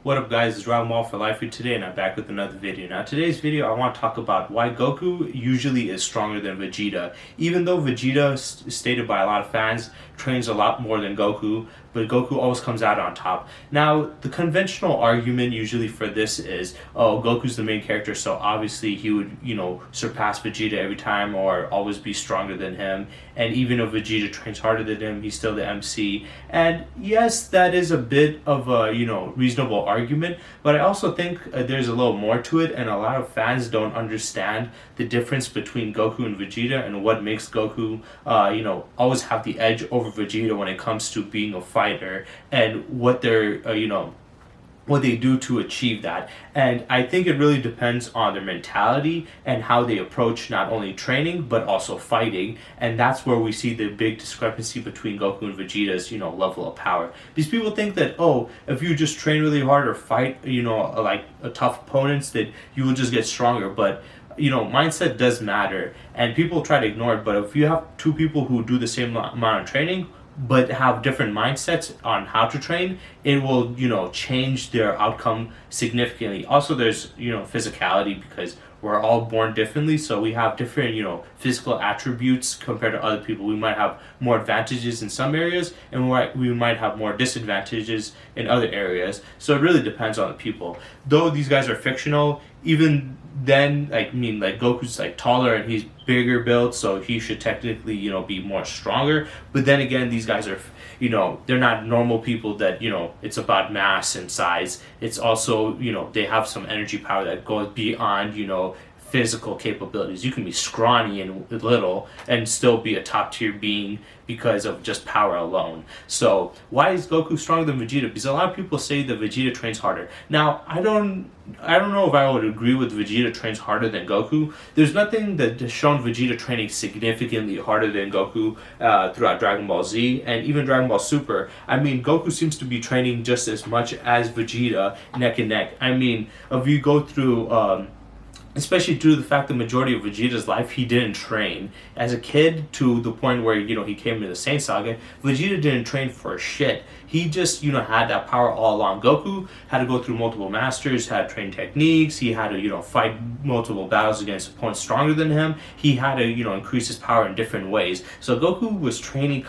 What up guys, it's Dragon Ball for Life here today and I'm back with another video. Now today's video I want to talk about why Goku usually is stronger than Vegeta. Even though Vegeta, stated by a lot of fans, trains a lot more than Goku, but Goku always comes out on top. Now the conventional argument usually for this is, oh, Goku's the main character, so obviously he would, surpass Vegeta every time or always be stronger than him. And even if Vegeta trains harder than him, he's still the MC. And yes, that is a bit of a, reasonable argument, but I also think there's a little more to it, and a lot of fans don't understand the difference between Goku and Vegeta and what makes Goku, always have the edge over Vegeta when it comes to being a fighter and what they're, what they do to achieve that. And I think it really depends on their mentality and how they approach not only training but also fighting. And that's where we see the big discrepancy between Goku and Vegeta's, level of power. These people think that, oh, if you just train really hard or fight, like a tough opponents, that you will just get stronger. But mindset does matter, and people try to ignore it. But if you have two people who do the same amount of training but have different mindsets on how to train, it will, change their outcome significantly. Also, there's, physicality, because we're all born differently, so we have different, physical attributes compared to other people. We might have more advantages in some areas, and we might have more disadvantages in other areas. So it really depends on the people. Though these guys are fictional, even then, Goku's taller and he's bigger built, so he should technically, be more stronger. But then again, these guys are, they're not normal people that, it's about mass and size. It's also, they have some energy power that goes beyond, physical capabilities. You can be scrawny and little and still be a top tier being because of just power alone. So why is Goku stronger than Vegeta? Because a lot of people say that Vegeta trains harder. Now I don't know if I would agree with Vegeta trains harder than Goku. There's nothing that has shown Vegeta training significantly harder than Goku throughout Dragon Ball Z and even Dragon Ball Super. I mean, Goku seems to be training just as much as Vegeta, neck and neck. I mean, if you go through especially due to the fact the majority of Vegeta's life he didn't train. As a kid, to the point where, he came into the Saiyan Saga, Vegeta didn't train for shit. He just, had that power all along. Goku had to go through multiple masters, had to train techniques, he had to, fight multiple battles against opponents stronger than him. He had to, increase his power in different ways. So Goku was training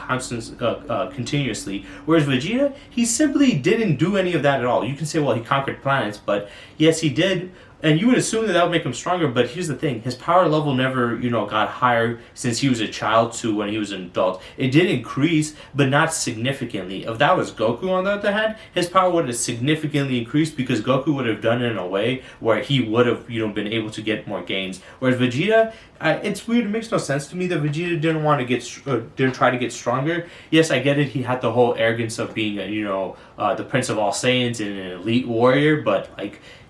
continuously, whereas Vegeta, he simply didn't do any of that at all. You can say, well, he conquered planets, but yes, he did. And you would assume that would make him stronger, but here's the thing. His power level never, got higher since he was a child to when he was an adult. It did increase, but not significantly. If that was Goku, on the other hand, his power would have significantly increased because Goku would have done it in a way where he would have, been able to get more gains. Whereas Vegeta, it's weird. It makes no sense to me that Vegeta didn't try to get stronger. Yes, I get it. He had the whole arrogance of being, the Prince of all Saiyans and an elite warrior, but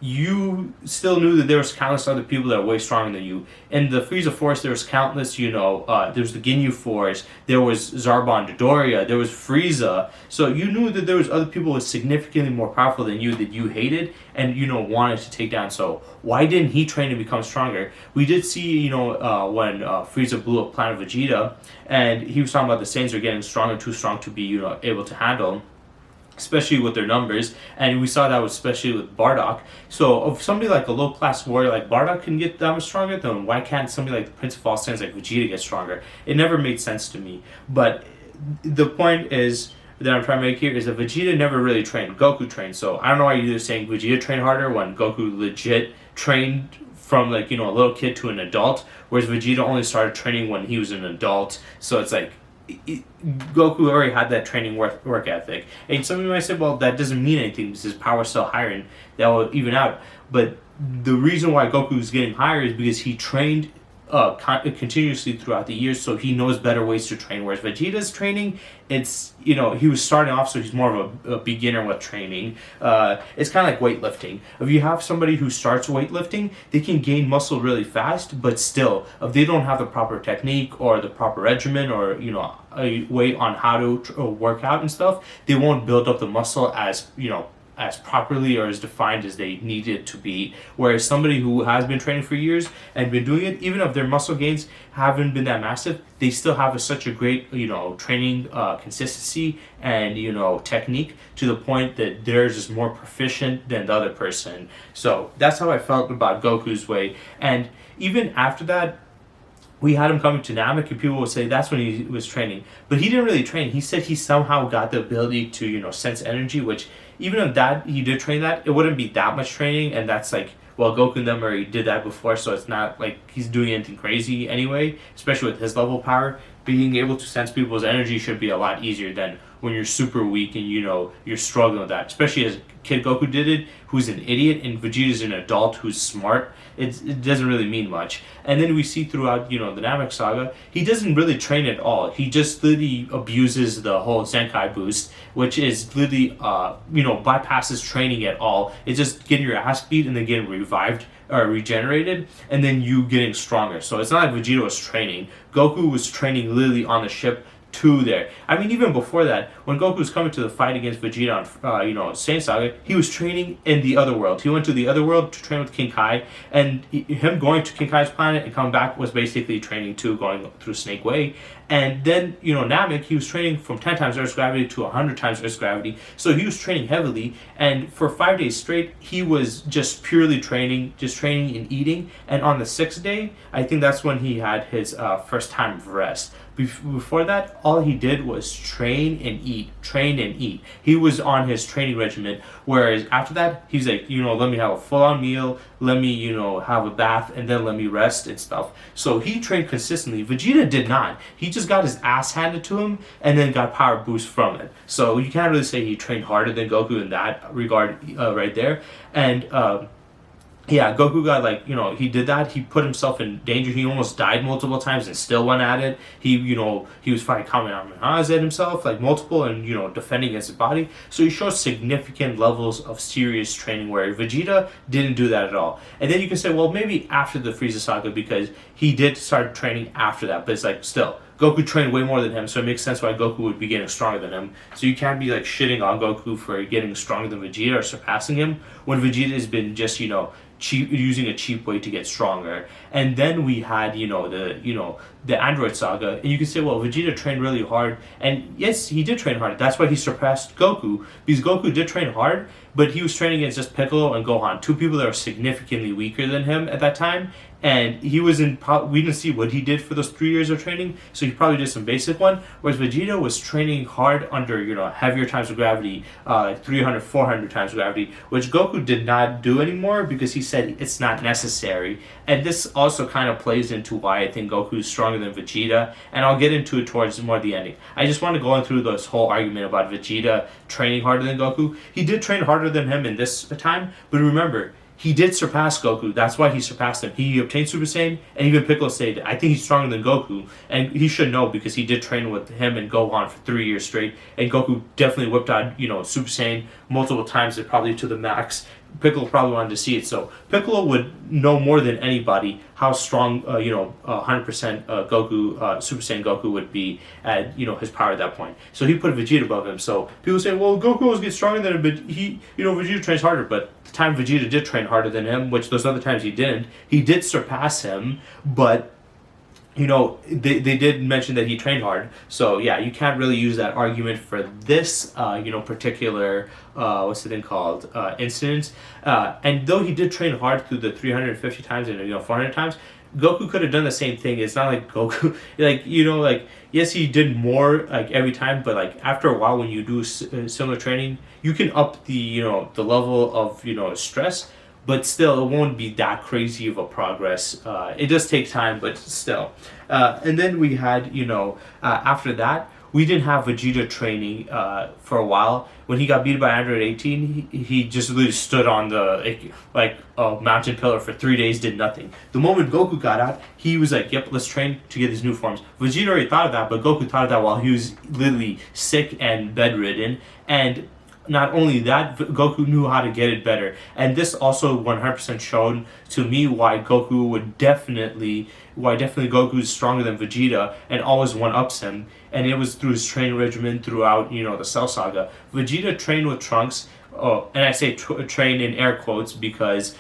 you still knew that there was countless other people that are way stronger than you. In the Frieza Force, there was countless, there was the Ginyu Force, there was Zarbon Dodoria, there was Frieza. So you knew that there was other people with significantly more powerful than you that you hated and, wanted to take down. So why didn't he train to become stronger? We did see, when Frieza blew up Planet Vegeta, and he was talking about the Saiyans are getting stronger, too strong to be, able to handle, especially with their numbers, and we saw that especially with Bardock. So if somebody like a low-class warrior like Bardock can get that much stronger, then why can't somebody like the Prince of All Saiyans like Vegeta get stronger? It never made sense to me. But the point is that I'm trying to make here is that Vegeta never really trained. Goku trained. So I don't know why you're saying Vegeta trained harder when Goku legit trained from a little kid to an adult, whereas Vegeta only started training when he was an adult. So it's Goku already had that training work ethic. And some of you might say, well, that doesn't mean anything because his power's still higher and that will even out. But the reason why Goku is getting higher is because he trained continuously throughout the years, so he knows better ways to train. Whereas Vegeta's training, it's, he was starting off, so he's more of a beginner with training. It's kind of like weightlifting. If you have somebody who starts weightlifting, they can gain muscle really fast, but still, if they don't have the proper technique or the proper regimen or, a way on how to work out and stuff, they won't build up the muscle as, as properly or as defined as they need it to be. Whereas somebody who has been training for years and been doing it, even if their muscle gains haven't been that massive, they still have such a great, training consistency and, technique to the point that they're just more proficient than the other person. So that's how I felt about Goku's way. And even after that, we had him coming to Namek, and people would say that's when he was training. But he didn't really train. He said he somehow got the ability to, sense energy, which even if that he did train that, it wouldn't be that much training. And that's like, well, Goku and them already did that before, so it's not like he's doing anything crazy anyway, especially with his level of power. Being able to sense people's energy should be a lot easier than when you're super weak and, you're struggling with that. Especially as Kid Goku did it, who's an idiot, and Vegeta's an adult who's smart. It doesn't really mean much. And then we see throughout, the Namek saga, he doesn't really train at all. He just literally abuses the whole Zenkai boost, which is literally, bypasses training at all. It's just getting your ass beat and then getting revived or regenerated, and then you getting stronger. So it's not like Vegeta was training. Goku was training literally on the ship to there. I mean, even before that, when Goku was coming to the fight against Vegeta on, Saiyan Saga, he was training in the other world. He went to the other world to train with King Kai, and him going to King Kai's planet and coming back was basically training too, going through Snake Way. And then, Namek, he was training from 10 times Earth's gravity to 100 times Earth's gravity. So he was training heavily, and for 5 days straight, he was just purely training, and eating. And on the 6th day, I think that's when he had his first time of rest. Before that, all he did was train and eat. He was on his training regimen, whereas after that, he's like, let me have a full-on meal, let me, have a bath, and then let me rest and stuff. So he trained consistently. Vegeta did not. He just got his ass handed to him and then got power boost from it. So you can't really say he trained harder than Goku in that regard right there. And yeah, Goku got he did that. He put himself in danger. He almost died multiple times and still went at it. He was fighting Kamehamehas at himself, multiple, and, defending against his body. So he shows significant levels of serious training where Vegeta didn't do that at all. And then you can say, well, maybe after the Frieza saga, because he did start training after that, but it's still, Goku trained way more than him, so it makes sense why Goku would be getting stronger than him. So you can't be shitting on Goku for getting stronger than Vegeta or surpassing him when Vegeta has been just using a cheap way to get stronger. And then we had the Android saga, and you can say, well, Vegeta trained really hard, and yes, he did train hard. That's why he surpassed Goku, because Goku did train hard, but he was training against just Piccolo and Gohan, two people that are significantly weaker than him at that time. And we didn't see what he did for those 3 years of training, so he probably did some basic one. Whereas Vegeta was training hard under, heavier times of gravity, 300, 400 times of gravity, which Goku did not do anymore because he said it's not necessary. And this also kind of plays into why I think Goku is stronger than Vegeta, and I'll get into it towards more the ending. I just want to go through this whole argument about Vegeta training harder than Goku. He did train harder than him in this time, but remember, he did surpass Goku. That's why he surpassed him. He obtained Super Saiyan, and even Piccolo said, I think he's stronger than Goku. And he should know because he did train with him and Gohan for 3 years straight. And Goku definitely whipped out, Super Saiyan multiple times, and probably to the max. Piccolo probably wanted to see it. So Piccolo would know more than anybody how strong, 100% Goku, Super Saiyan Goku would be at, his power at that point. So he put Vegeta above him. So people say, well, Goku always gets stronger than him, but Vegeta trains harder. But the time Vegeta did train harder than him, which those other times he didn't, he did surpass him, but they did mention that he trained hard. So yeah, you can't really use that argument for this, particular, what's the thing called, incident. And though he did train hard through the 350 times and, 400 times, Goku could have done the same thing. It's not like Goku, yes, he did more, every time, but, after a while when you do similar training, you can up the, the level of, stress, but still, it won't be that crazy of a progress. It does take time, but still. And then we had, after that, we didn't have Vegeta training for a while. When he got beat by Android 18, he just literally stood on the a mountain pillar for 3 days, did nothing. The moment Goku got out, he was like, yep, let's train to get these new forms. Vegeta already thought of that, but Goku thought of that while he was literally sick and bedridden. And not only that, Goku knew how to get it better. And this also 100% showed to me why Goku Goku is stronger than Vegeta and always one-ups him. And it was through his training regimen throughout, the Cell Saga. Vegeta trained with Trunks oh, and I say train in air quotes because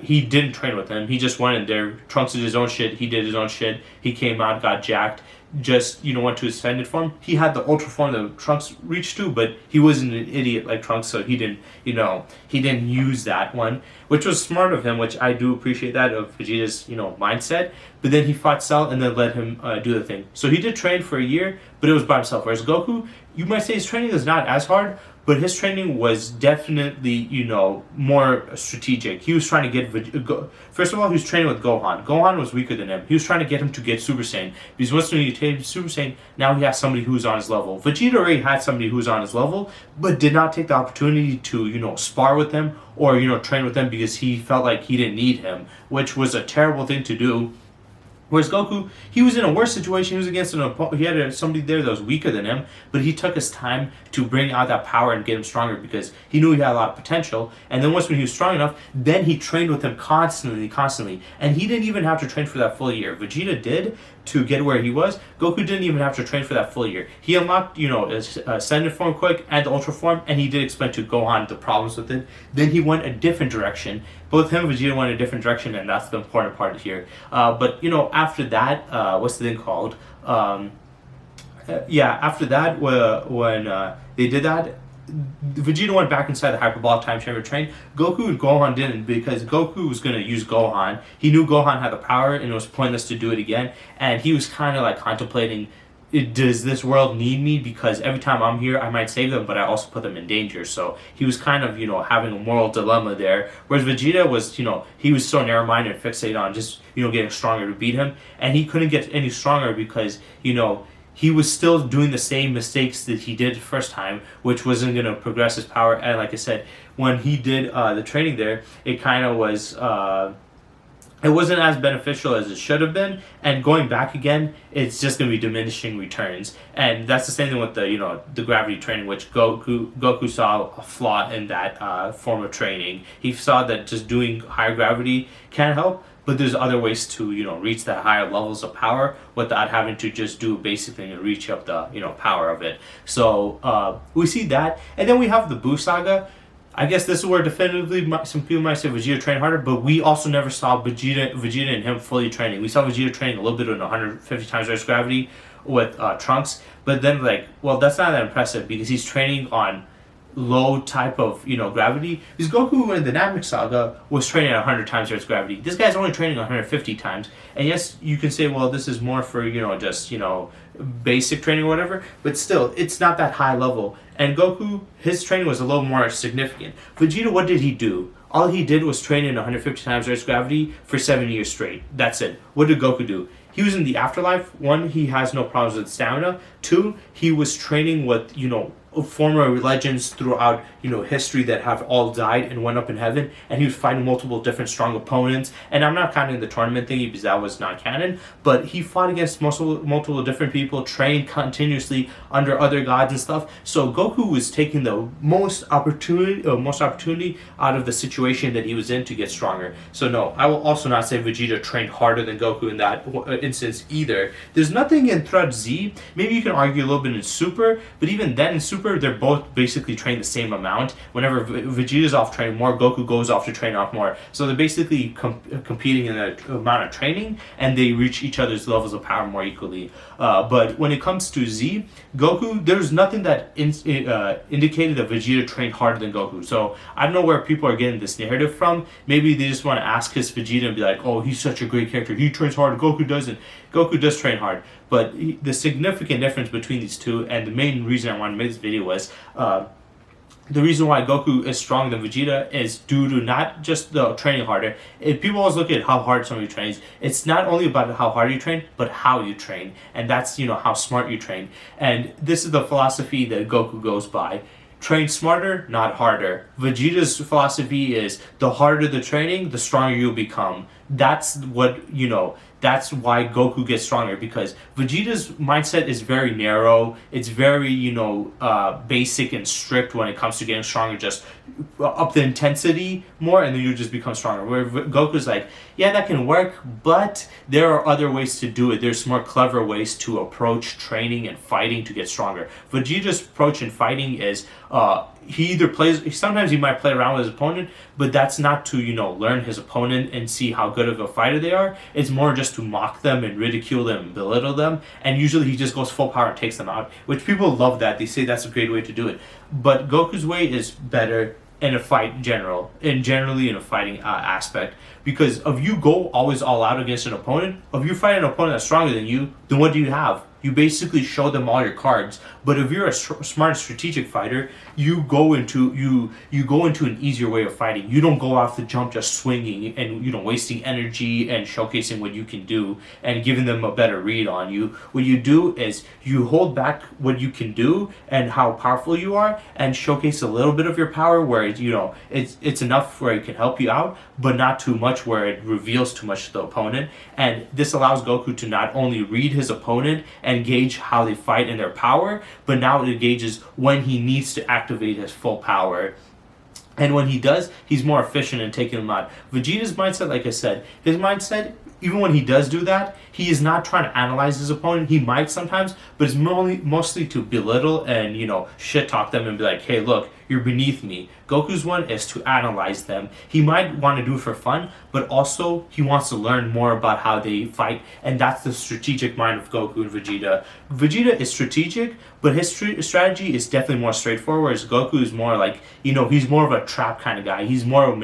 he didn't train with him. He just went in there. Trunks did his own shit. He did his own shit. He came out, got jacked, just went to his extended form. He had the ultra form that Trunks reached to, but he wasn't an idiot like Trunks, so he didn't he didn't use that one, which was smart of him, which I do appreciate that of Vegeta's mindset. But then he fought Cell and then let him do the thing. So he did train for a year, but it was by himself. Whereas Goku, you might say his training is not as hard, but his training was definitely, more strategic. He was trying to get first of all, he was training with Gohan. Gohan was weaker than him. He was trying to get him to get Super Saiyan because once he attained Super Saiyan, now he has somebody who's on his level. Vegeta already had somebody who was on his level, but did not take the opportunity to spar with him or train with him because he felt like he didn't need him, which was a terrible thing to do. Whereas Goku, he was in a worse situation. He was against he had somebody there that was weaker than him, but he took his time to bring out that power and get him stronger because he knew he had a lot of potential. And then once when he was strong enough, then he trained with him constantly. And he didn't even have to train for that full year. Vegeta did to get where he was. Goku didn't even have to train for that full year. He unlocked, his ascended form quick and the ultra form, and he did explain to Gohan the problems with it. Then he went a different direction. Both him and Vegeta went a different direction, and that's the important part here. But after that, what's the thing called? After that, when they did that, Vegeta went back inside the hyperbolic time chamber train. Goku and Gohan didn't because Goku was going to use Gohan. He knew Gohan had the power and it was pointless to do it again. And he was kind of like contemplating, does this world need me? Because every time I'm here, I might save them, but I also put them in danger. So he was kind of, having a moral dilemma there. Whereas Vegeta was, he was so narrow-minded and fixated on just, getting stronger to beat him. And he couldn't get any stronger because, he was still doing the same mistakes that he did the first time, which wasn't going to progress his power. And like I said, when he did the training there, it kind of was, it wasn't as beneficial as it should have been. And going back again, it's just going to be diminishing returns. And that's the same thing with the gravity training, which Goku saw a flaw in that form of training. He saw that just doing higher gravity can help, but there's other ways to reach that higher levels of power without having to just do a basic thing and reach up the power of it. So we see that, and then we have the Buu saga. I guess this is where definitively some people might say Vegeta trained harder, but we also never saw Vegeta and him fully training. We saw Vegeta training a little bit in 150 times Earth's gravity with Trunks, but then that's not that impressive because he's training on low type of gravity, because Goku in the Namek saga was training at 100 times Earth's gravity. This guy's only training 150 times, and yes, you can say, well, this is more for just basic training or whatever, but still, it's not that high level. And Goku, his training was a little more significant. Vegeta, what did he do? All he did was train in 150 times Earth's gravity for 7 years straight. That's it. What did Goku do? He was in the afterlife. 1, he has no problems with stamina. 2, he was training with former legends throughout history that have all died and went up in heaven, and he was fighting multiple different strong opponents. And I'm not counting the tournament thingy because that was not canon, but he fought against multiple different people, trained continuously under other gods and stuff. So Goku was taking the most opportunity out of the situation that he was in to get stronger. So no, I will also not say Vegeta trained harder than Goku in that instance either. There's nothing in Thread Z. Maybe you can argue a little bit in Super, but even then in Super, they're both basically trained the same amount. Whenever Vegeta's off training more, Goku goes off to train off more. So they're basically competing in the amount of training, and they reach each other's levels of power more equally. But when it comes to Z, Goku, there's nothing that indicated that Vegeta trained harder than Goku. So I don't know where people are getting this narrative from. Maybe they just want to ask his Vegeta and be like, oh, he's such a great character, he trains hard, Goku doesn't. Goku does train hard, but the significant difference between these two, and the main reason I wanted to make this video was the reason why Goku is stronger than Vegeta is due to not just the training harder. If people always look at how hard somebody trains, it's not only about how hard you train, but how you train. And that's, how smart you train. And this is the philosophy that Goku goes by. Train smarter, not harder. Vegeta's philosophy is the harder the training, the stronger you'll become. That's what, that's why Goku gets stronger, because Vegeta's mindset is very narrow. It's very, basic and strict when it comes to getting stronger. Just up the intensity more, and then you just become stronger. Where Goku's like, yeah, that can work, but there are other ways to do it. There's more clever ways to approach training and fighting to get stronger. Vegeta's approach in fighting is, he either plays, sometimes he might play around with his opponent, but that's not to, learn his opponent and see how good of a fighter they are. It's more just to mock them and ridicule them and belittle them. And usually he just goes full power and takes them out, which people love that. They say that's a great way to do it. But Goku's way is better in a fight generally in a fighting aspect, because if you go always all out against an opponent, if you fight an opponent that's stronger than you, then what do you have? You basically show them all your cards. But if you're a smart strategic fighter, you go into an easier way of fighting. You don't go off the jump just swinging and wasting energy and showcasing what you can do and giving them a better read on you. What you do is you hold back what you can do and how powerful you are, and showcase a little bit of your power where it's enough where it can help you out, but not too much where it reveals too much to the opponent. And this allows Goku to not only read his opponent and gauge how they fight and their power, but now it gauges when he needs to activate his full power. And when he does, he's more efficient in taking them out. Vegeta's mindset, like I said, his mindset, even when he does do that, he is not trying to analyze his opponent. He might sometimes, but it's mostly to belittle and, shit talk them and be like, hey, look, you're beneath me. Goku's one is to analyze them. He might want to do it for fun, but also he wants to learn more about how they fight, and that's the strategic mind of Goku and Vegeta. Vegeta is strategic, but his strategy is definitely more straightforward, whereas Goku is more like, he's more of a trap kind of guy. He's more of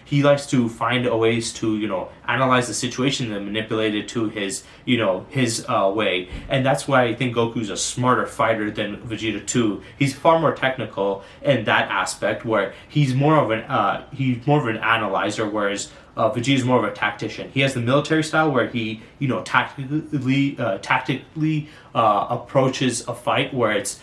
he likes to find ways to, analyze the situation and manipulate it to his way. And that's why I think Goku's a smarter fighter than Vegeta too. He's far more technical in that aspect, where he's more of an analyzer, whereas Vegeta's more of a tactician. He has the military style where he tactically approaches a fight where it's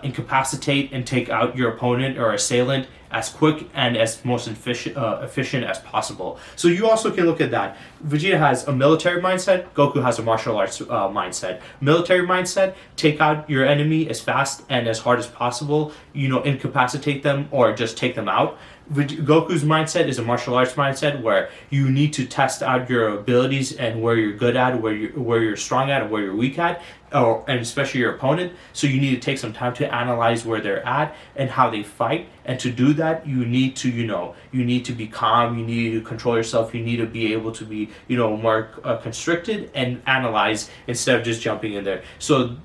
incapacitate and take out your opponent or assailant as quick and as most efficient as possible. So you also can look at that. Vegeta has a military mindset, Goku has a martial arts mindset. Military mindset, take out your enemy as fast and as hard as possible, incapacitate them or just take them out. Goku's mindset is a martial arts mindset where you need to test out your abilities and where you're good at, where you're strong at, and where you're weak at, and especially your opponent. So you need to take some time to analyze where they're at and how they fight. And to do that, you need to be calm. You need to control yourself. You need to be able to be more constricted and analyze instead of just jumping in there. So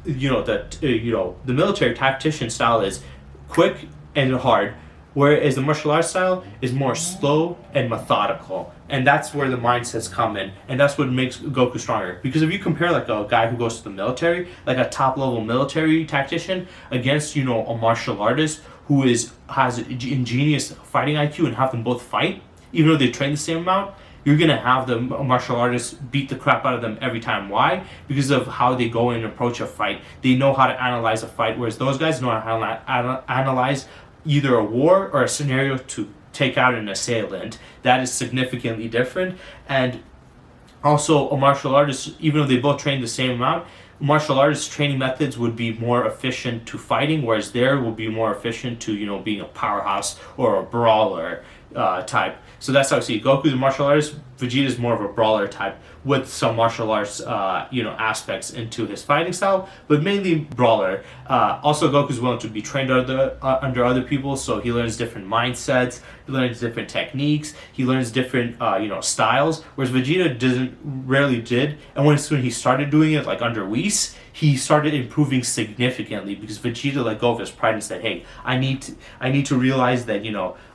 the military tactician style is quick and hard, whereas the martial arts style is more slow and methodical. And that's where the mindsets come in, and that's what makes Goku stronger. Because if you compare like a guy who goes to the military, like a top level military tactician, against a martial artist who has ingenious fighting IQ, and have them both fight, even though they train the same amount, you're going to have the martial artists beat the crap out of them every time. Why? Because of how they go and approach a fight. They know how to analyze a fight, whereas those guys know how to analyze either a war or a scenario to take out an assailant. That is significantly different. And also a martial artist, even though they both train the same amount, martial artists training methods would be more efficient to fighting, whereas there will be more efficient to being a powerhouse or a brawler type. So that's how I see it. Goku's a martial artist, Vegeta's more of a brawler type with some martial arts aspects into his fighting style, but mainly brawler. Also, Goku's willing to be trained under other people, so he learns different mindsets, he learns different techniques, he learns different styles, whereas Vegeta rarely did. And when he started doing it, like under Whis, he started improving significantly, because Vegeta let go of his pride and said, hey, I need to realize that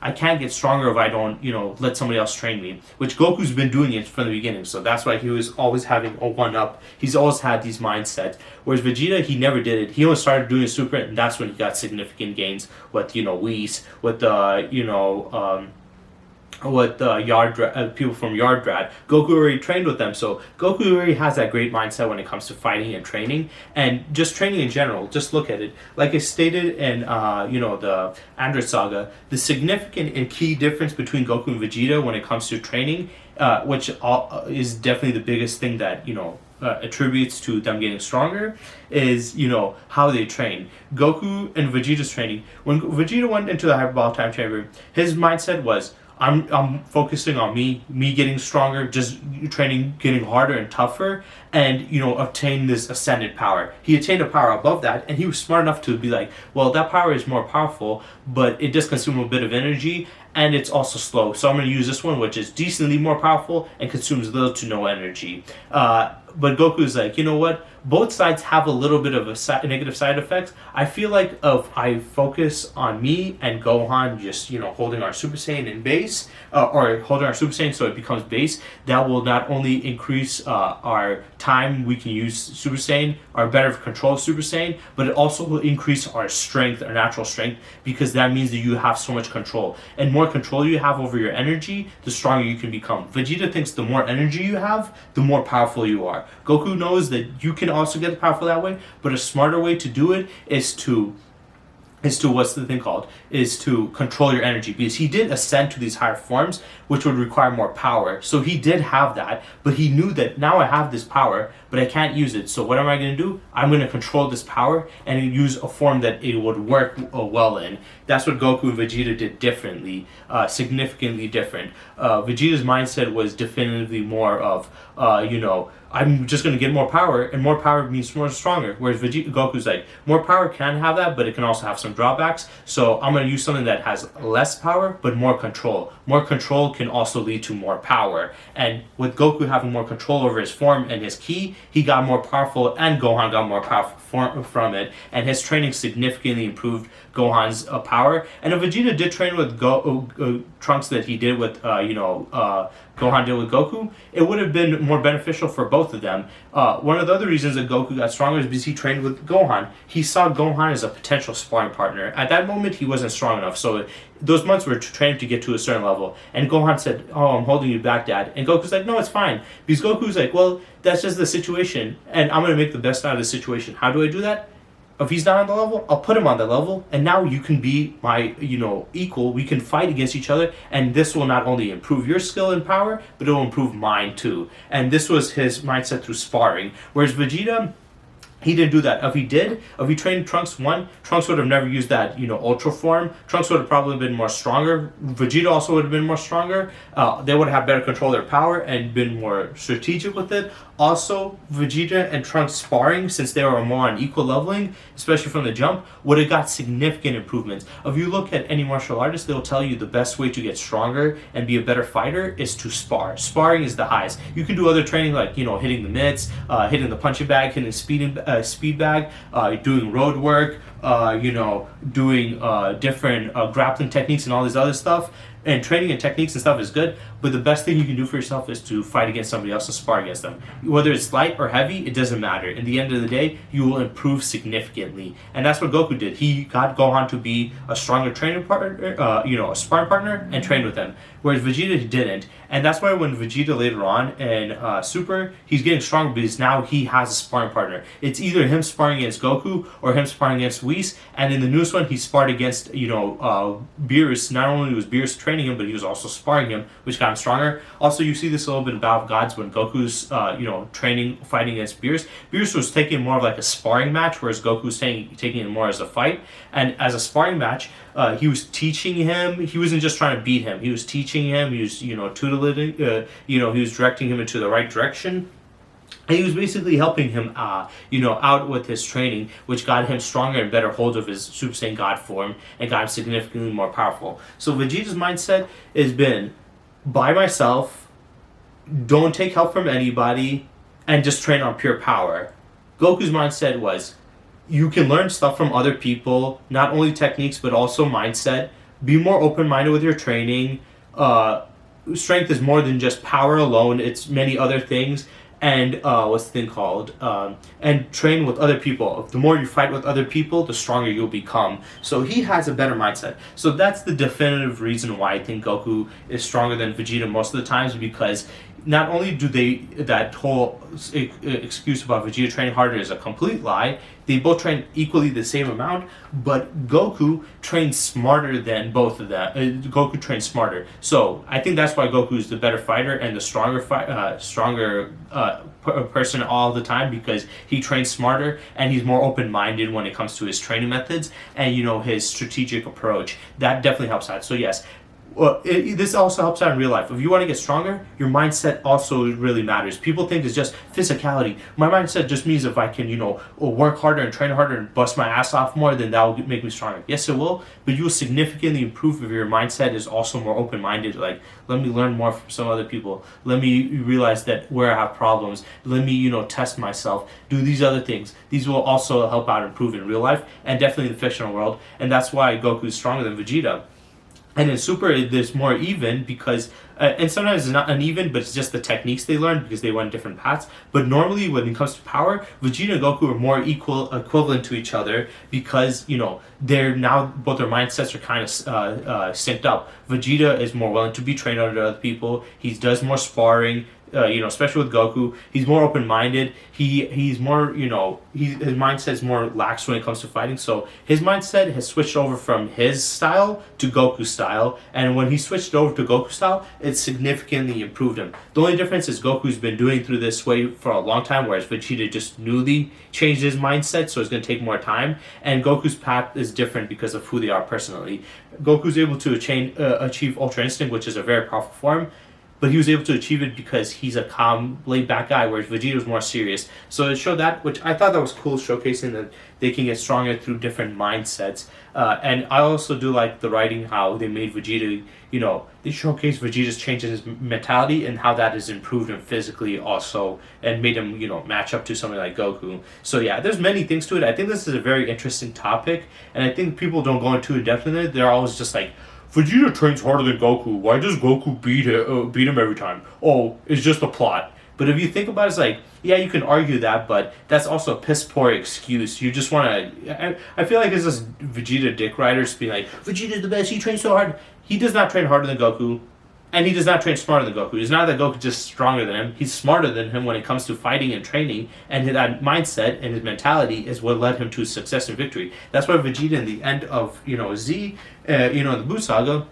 I can't get stronger if I don't let somebody else train me, which Goku's been doing it from the beginning. So that's why he was always having a one-up. He's always had these mindsets, whereas Vegeta, he never did it. He only started doing Super, and that's when he got significant gains with Whis, with people from Yardrat. Goku already trained with them, so Goku already has that great mindset when it comes to fighting and training, and just training in general. Just look at it. Like I stated in the Android Saga, the significant and key difference between Goku and Vegeta when it comes to training, which is definitely the biggest thing that attributes to them getting stronger, is how they train. Goku and Vegeta's training, when Vegeta went into the hyperbolic time chamber, his mindset was, I'm focusing on me getting stronger, just training, getting harder and tougher, and obtain this ascended power. He attained a power above that, and he was smart enough to be like, well, that power is more powerful, but it does consume a bit of energy, and it's also slow. So I'm going to use this one, which is decently more powerful and consumes little to no energy. But Goku's like, you know what? Both sides have a little bit of a negative side effects. I feel like if I focus on me and Gohan just, holding our Super Saiyan in base, or holding our Super Saiyan so it becomes base, that will not only increase our time we can use Super Saiyan, our better control of Super Saiyan, but it also will increase our strength, our natural strength, because that means that you have so much control. And more control you have over your energy, the stronger you can become. Vegeta thinks the more energy you have, the more powerful you are. Goku knows that you can also get powerful that way, but a smarter way to do it is to what's the thing called, is to control your energy, because he did ascend to these higher forms, which would require more power. So he did have that, but he knew that now I have this power, but I can't use it. So what am I going to do? I'm going to control this power and use a form that it would work well in. That's what Goku and Vegeta did differently, significantly different. Vegeta's mindset was definitively more of, I'm just going to get more power, and more power means more stronger. Whereas Goku's like, more power can have that, but it can also have some drawbacks. So I'm going to use something that has less power, but more control. More control can also lead to more power. And with Goku having more control over his form and his ki, he got more powerful, and Gohan got more powerful from it. And his training significantly improved Gohan's power. And if Vegeta did train with Trunks that he did with, Gohan did with Goku, it would have been more beneficial for both of them. One of the other reasons that Goku got stronger is because he trained with Gohan. He saw Gohan as a potential sparring partner. At that moment, he wasn't strong enough, so those months were training to get to a certain level. And Gohan said, "Oh, I'm holding you back, Dad." And Goku's like, "No, it's fine." Because Goku's like, "Well, that's just the situation, and I'm going to make the best out of the situation. How do I do that? If he's not on the level, I'll put him on the level, and now you can be my, equal. We can fight against each other, and this will not only improve your skill and power, but it will improve mine too." And this was his mindset through sparring. Whereas Vegeta, he didn't do that. If he trained Trunks Trunks would have never used that, ultra form. Trunks would have probably been more stronger. Vegeta also would have been more stronger. They would have better control of their power and been more strategic with it. Also, Vegeta and Trunks sparring, since they were more on equal leveling, especially from the jump, would have got significant improvements. If you look at any martial artist, they'll tell you the best way to get stronger and be a better fighter is to spar. Sparring is the highest. You can do other training like, hitting the mitts, hitting the punching bag, hitting the speed bag, doing road work, doing different grappling techniques and all this other stuff. And training and techniques and stuff is good, but the best thing you can do for yourself is to fight against somebody else and spar against them. Whether it's light or heavy, it doesn't matter. In the end of the day, you will improve significantly. And that's what Goku did. He got Gohan to be a stronger training partner, a sparring partner, and trained with him. Whereas Vegeta didn't. And that's why when Vegeta later on in Super, he's getting stronger because now he has a sparring partner. It's either him sparring against Goku or him sparring against Whis. And in the newest one, he sparred against, Beerus. Not only was Beerus training him, but he was also sparring him, which got him stronger. Also, you see this a little bit in Battle of Gods when Goku's, fighting against Beerus. Beerus was taking more of like a sparring match, whereas Goku's taking it more as a fight. And as a sparring match, he was teaching him. He wasn't just trying to beat him. He was teaching him. He was, tutoring. He was directing him into the right direction. And he was basically helping him, out with his training, which got him stronger and better hold of his Super Saiyan God form and got him significantly more powerful. So Vegeta's mindset has been, by myself, don't take help from anybody, and just train on pure power. Goku's mindset was, you can learn stuff from other people, not only techniques, but also mindset. Be more open-minded with your training. Strength is more than just power alone. It's many other things. And what's the thing called? And train with other people. The more you fight with other people, the stronger you'll become. So he has a better mindset. So that's the definitive reason why I think Goku is stronger than Vegeta most of the times, because not only do that whole excuse about Vegeta training harder is a complete lie, they both train equally the same amount, but Goku trains smarter than both of them. Goku trains smarter. So I think that's why Goku is the better fighter and the stronger person all the time, because he trains smarter and he's more open-minded when it comes to his training methods and, his strategic approach. That definitely helps out. So yes, Well, this also helps out in real life. If you want to get stronger, your mindset also really matters. People think it's just physicality. My mindset just means if I can, work harder and train harder and bust my ass off more, then that will make me stronger. Yes, it will, but you will significantly improve if your mindset is also more open-minded. Like, let me learn more from some other people. Let me realize that where I have problems. Let me, test myself. Do these other things. These will also help out improve in real life and definitely in the fictional world. And that's why Goku is stronger than Vegeta. And in Super, there's more even because, and sometimes it's not uneven, but it's just the techniques they learn because they went different paths. But normally, when it comes to power, Vegeta and Goku are more equivalent to each other because they're now both their mindsets are kind of synced up. Vegeta is more willing to be trained under other people. He does more sparring. Especially with Goku, he's more open-minded. He's more, his mindset is more lax when it comes to fighting. So his mindset has switched over from his style to Goku's style, and when he switched over to Goku's style, it significantly improved him. The only difference is Goku's been doing through this way for a long time, whereas Vegeta just newly changed his mindset, so it's going to take more time. And Goku's path is different because of who they are personally. Goku's able to achieve Ultra Instinct, which is a very powerful form. But he was able to achieve it because he's a calm, laid-back guy, whereas Vegeta was more serious. So it showed that, which I thought that was cool, showcasing that they can get stronger through different mindsets. And I also do like the writing, how they made Vegeta, they showcase Vegeta's change in his mentality and how that has improved him physically also and made him, match up to somebody like Goku. So yeah, there's many things to it. I think this is a very interesting topic, and I think people don't go into it in it. They're always just like, Vegeta trains harder than Goku. Why does Goku beat him every time? Oh, it's just a plot. But if you think about it, it's like, yeah, you can argue that, but that's also a piss poor excuse. You just want to. I feel like it's just Vegeta dick riders being like, Vegeta's the best. He trains so hard. He does not train harder than Goku, and he does not train smarter than Goku. It's not that Goku's just stronger than him. He's smarter than him when it comes to fighting and training, and that mindset and his mentality is what led him to success and victory. That's why Vegeta in the end of Z, the Buu Saga,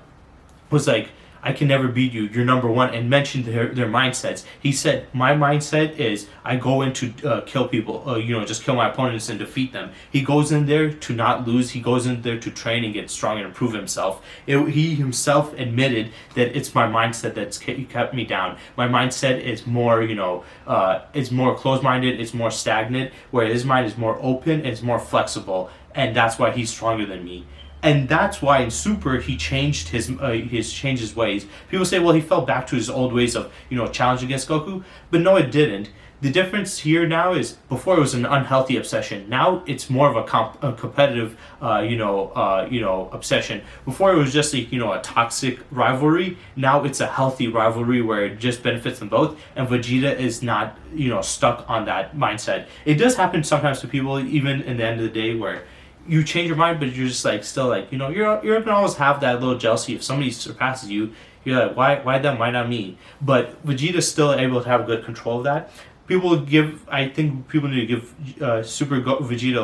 was like, I can never beat you. You're number one, and mentioned their mindsets. He said, my mindset is I go in to kill people, just kill my opponents and defeat them. He goes in there to not lose. He goes in there to train and get strong and improve himself. He himself admitted that it's my mindset that's kept me down. My mindset is more, it's more closed-minded, it's more stagnant, where his mind is more open, and it's more flexible, and that's why he's stronger than me. And that's why in Super he changed his ways. People say, well, he fell back to his old ways of challenge against Goku, but no, it didn't. The difference here now is before it was an unhealthy obsession. Now it's more of a competitive, obsession. Before it was just a toxic rivalry. Now it's a healthy rivalry where it just benefits them both. And Vegeta is not stuck on that mindset. It does happen sometimes to people, even in the end of the day, where you change your mind, but you're just you're gonna always have that little jealousy. If somebody surpasses you, you're like, why them? Why not me? But Vegeta's still able to have good control of that. I think people need to give Vegeta a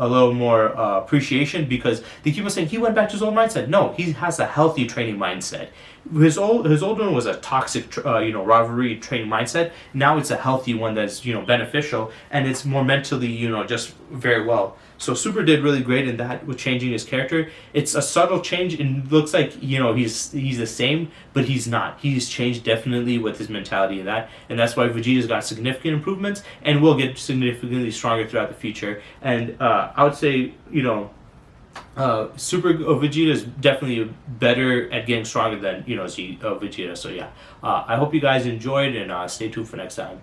little more, appreciation, because they keep on saying he went back to his old mindset. No, he has a healthy training mindset. His old one was a toxic, rivalry training mindset. Now it's a healthy one that's beneficial, and it's more mentally, just very well. So Super did really great in that with changing his character. It's a subtle change, and it looks like he's the same, but he's not. He's changed definitely with his mentality and that's why Vegeta's got significant improvements and will get significantly stronger throughout the future. And I would say Super Vegeta is definitely better at getting stronger than Vegeta. So yeah, I hope you guys enjoyed, and stay tuned for next time.